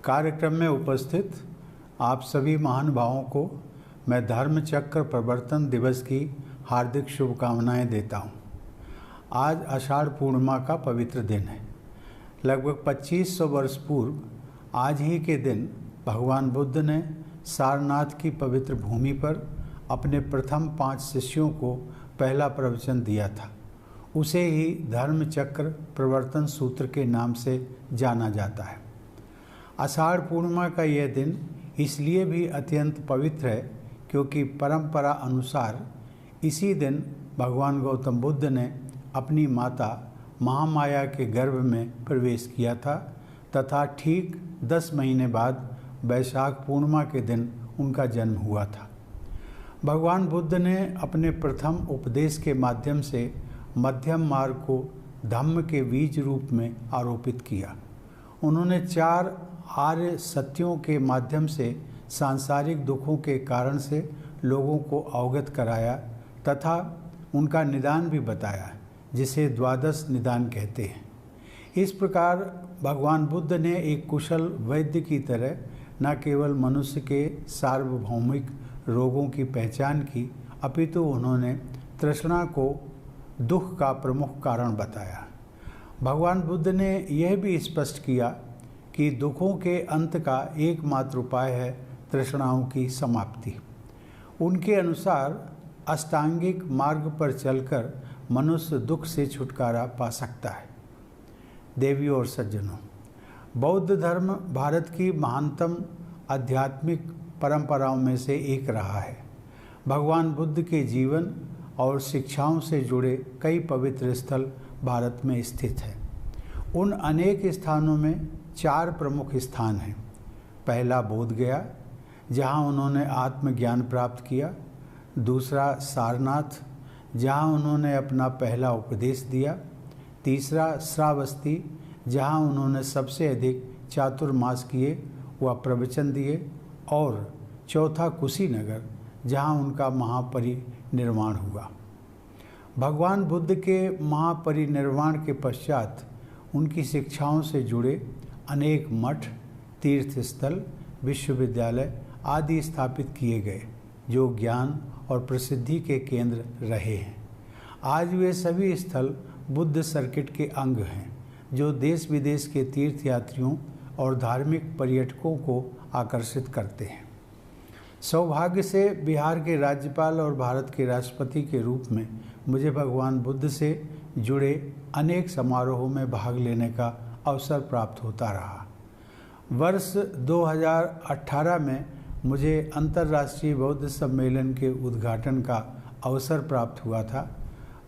कार्यक्रम में उपस्थित आप सभी महानुभावों को मैं धर्मचक्र प्रवर्तन दिवस की हार्दिक शुभकामनाएं देता हूं। आज आषाढ़ पूर्णिमा का पवित्र दिन है। लगभग 2500 वर्ष पूर्व आज ही के दिन भगवान बुद्ध ने सारनाथ की पवित्र भूमि पर अपने प्रथम 5 शिष्यों को पहला प्रवचन दिया था। उसे ही धर्मचक्र प्रवर्तन सूत्र के नाम से जाना जाता है। आषाढ़ पूर्णिमा का यह दिन इसलिए भी अत्यंत पवित्र है क्योंकि परंपरा अनुसार इसी दिन भगवान गौतम बुद्ध ने अपनी माता महामाया के गर्भ में प्रवेश किया था तथा ठीक 10 महीने बाद वैशाख पूर्णिमा के दिन उनका जन्म हुआ था। भगवान बुद्ध ने अपने प्रथम उपदेश के माध्यम से मध्यम मार्ग को धम्म के बीज रूप में आरोपित किया। उन्होंने 4 आर्य सत्यों के माध्यम से सांसारिक दुखों के कारण से लोगों को अवगत कराया तथा उनका निदान भी बताया, जिसे द्वादश निदान कहते हैं। इस प्रकार भगवान बुद्ध ने एक कुशल वैद्य की तरह न केवल मनुष्य के सार्वभौमिक रोगों की पहचान की, अपितु उन्होंने तृष्णा को दुख का प्रमुख कारण बताया। भगवान बुद्ध ने यह भी स्पष्ट किया कि दुखों के अंत का एकमात्र उपाय है तृष्णाओं की समाप्ति। उनके अनुसार अष्टांगिक मार्ग पर चलकर मनुष्य दुख से छुटकारा पा सकता है। देवियों और सज्जनों, बौद्ध धर्म भारत की महानतम आध्यात्मिक परंपराओं में से एक रहा है। भगवान बुद्ध के जीवन और शिक्षाओं से जुड़े कई पवित्र स्थल भारत में स्थित हैं। उन अनेक स्थानों में 4 प्रमुख स्थान हैं। पहला बोध गया, जहाँ उन्होंने आत्मज्ञान प्राप्त किया। दूसरा सारनाथ, जहाँ उन्होंने अपना पहला उपदेश दिया। तीसरा श्रावस्ती, जहाँ उन्होंने सबसे अधिक चातुर्मास किए व प्रवचन दिए। और चौथा कुशीनगर, जहाँ उनका महापरिनिर्वाण हुआ। भगवान बुद्ध के महापरिनिर्वाण के पश्चात उनकी शिक्षाओं से जुड़े अनेक मठ, तीर्थस्थल, विश्वविद्यालय आदि स्थापित किए गए, जो ज्ञान और प्रसिद्धि के केंद्र रहे हैं। आज वे सभी स्थल बुद्ध सर्किट के अंग हैं, जो देश विदेश के तीर्थयात्रियों और धार्मिक पर्यटकों को आकर्षित करते हैं। सौभाग्य से बिहार के राज्यपाल और भारत के राष्ट्रपति के रूप में मुझे भगवान बुद्ध से जुड़े अनेक समारोहों में भाग लेने का अवसर प्राप्त होता रहा। वर्ष 2018 में मुझे अंतर्राष्ट्रीय बौद्ध सम्मेलन के उद्घाटन का अवसर प्राप्त हुआ था।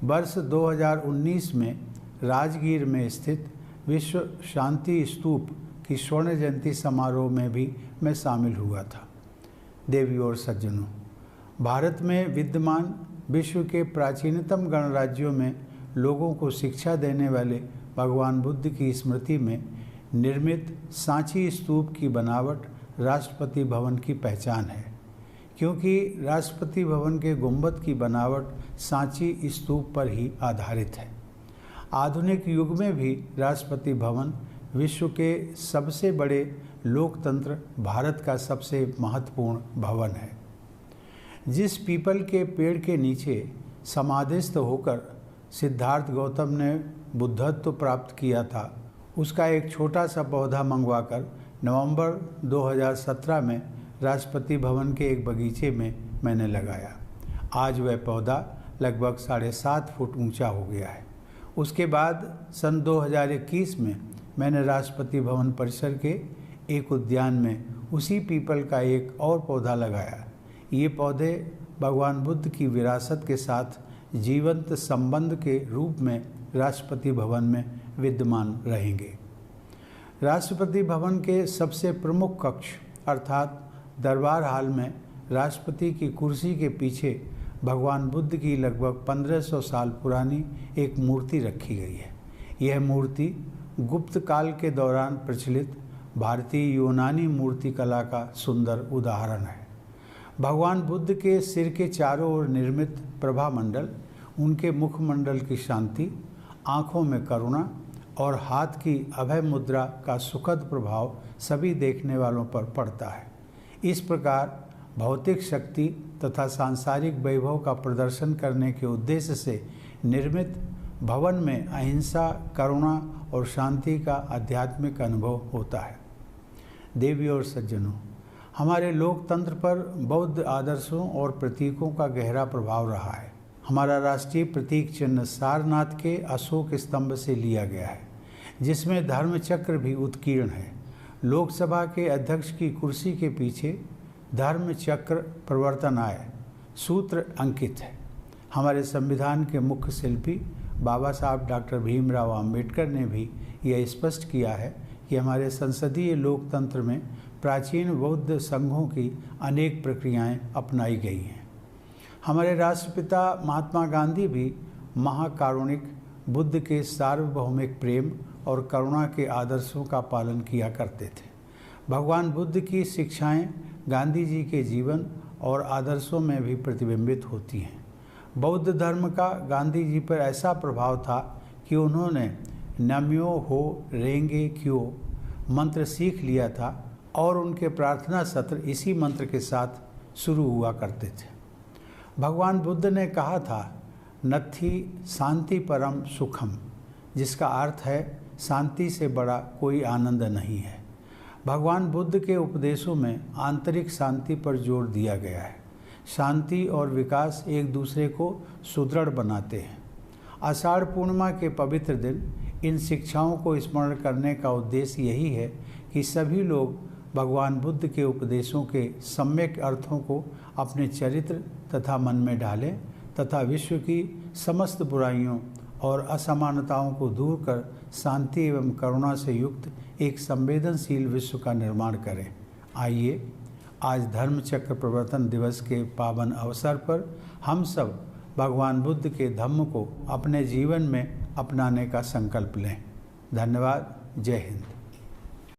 वर्ष 2019 में राजगीर में स्थित विश्व शांति स्तूप की स्वर्ण जयंती समारोह में भी मैं शामिल हुआ था। देवियों और सज्जनों, भारत में विद्यमान विश्व के प्राचीनतम गणराज्यों में लोगों को शिक्षा देने वाले भगवान बुद्ध की स्मृति में निर्मित सांची स्तूप की बनावट राष्ट्रपति भवन की पहचान है, क्योंकि राष्ट्रपति भवन के गुंबद की बनावट सांची स्तूप पर ही आधारित है। आधुनिक युग में भी राष्ट्रपति भवन विश्व के सबसे बड़े लोकतंत्र भारत का सबसे महत्वपूर्ण भवन है। जिस पीपल के पेड़ के नीचे समाधिस्थ होकर सिद्धार्थ गौतम ने बुद्धत्व प्राप्त किया था, उसका एक छोटा सा पौधा मंगवाकर नवंबर 2017 में राष्ट्रपति भवन के एक बगीचे में मैंने लगाया। आज वह पौधा लगभग 7.5 फुट ऊंचा हो गया है। उसके बाद सन 2021 में मैंने राष्ट्रपति भवन परिसर के एक उद्यान में उसी पीपल का एक और पौधा लगाया। ये पौधे भगवान बुद्ध की विरासत के साथ जीवंत संबंध के रूप में राष्ट्रपति भवन में विद्यमान रहेंगे। राष्ट्रपति भवन के सबसे प्रमुख कक्ष अर्थात दरबार हाल में राष्ट्रपति की कुर्सी के पीछे भगवान बुद्ध की लगभग 1500 साल पुरानी एक मूर्ति रखी गई है। यह मूर्ति गुप्त काल के दौरान प्रचलित भारतीय यूनानी मूर्ति कला का सुंदर उदाहरण है। भगवान बुद्ध के सिर के चारों ओर निर्मित प्रभामंडल, उनके मुखमंडल की शांति, आँखों में करुणा और हाथ की अभय मुद्रा का सुखद प्रभाव सभी देखने वालों पर पड़ता है। इस प्रकार भौतिक शक्ति तथा सांसारिक वैभव का प्रदर्शन करने के उद्देश्य से निर्मित भवन में अहिंसा, करुणा और शांति का आध्यात्मिक अनुभव होता है। देवियों और सज्जनों, हमारे लोकतंत्र पर बौद्ध आदर्शों और प्रतीकों का गहरा प्रभाव रहा है। हमारा राष्ट्रीय प्रतीक चिन्ह सारनाथ के अशोक स्तंभ से लिया गया है, जिसमें धर्म चक्र भी उत्कीर्ण है। लोकसभा के अध्यक्ष की कुर्सी के पीछे धर्म चक्र प्रवर्तनाय सूत्र अंकित है। हमारे संविधान के मुख्य शिल्पी बाबा साहब डॉक्टर भीमराव अंबेडकर ने भी यह स्पष्ट किया है कि हमारे संसदीय लोकतंत्र में प्राचीन बौद्ध संघों की अनेक प्रक्रियाएं अपनाई गई हैं। हमारे राष्ट्रपिता महात्मा गांधी भी महाकारुणिक बुद्ध के सार्वभौमिक प्रेम और करुणा के आदर्शों का पालन किया करते थे। भगवान बुद्ध की शिक्षाएं गांधी जी के जीवन और आदर्शों में भी प्रतिबिंबित होती हैं। बौद्ध धर्म का गांधी जी पर ऐसा प्रभाव था कि उन्होंने नम्यो हो रेंगे क्यों मंत्र सीख लिया था और उनके प्रार्थना सत्र इसी मंत्र के साथ शुरू हुआ करते थे। भगवान बुद्ध ने कहा था, नत्थि शांति परम सुखम, जिसका अर्थ है शांति से बड़ा कोई आनंद नहीं है। भगवान बुद्ध के उपदेशों में आंतरिक शांति पर जोर दिया गया है। शांति और विकास एक दूसरे को सुदृढ़ बनाते हैं। आषाढ़ पूर्णिमा के पवित्र दिन इन शिक्षाओं को स्मरण करने का उद्देश्य यही है कि सभी लोग भगवान बुद्ध के उपदेशों के सम्यक अर्थों को अपने चरित्र तथा मन में डालें तथा विश्व की समस्त बुराइयों और असमानताओं को दूर कर शांति एवं करुणा से युक्त एक संवेदनशील विश्व का निर्माण करें। आइए आज धर्मचक्र प्रवर्तन दिवस के पावन अवसर पर हम सब भगवान बुद्ध के धम्म को अपने जीवन में अपनाने का संकल्प लें। धन्यवाद। जय हिंद।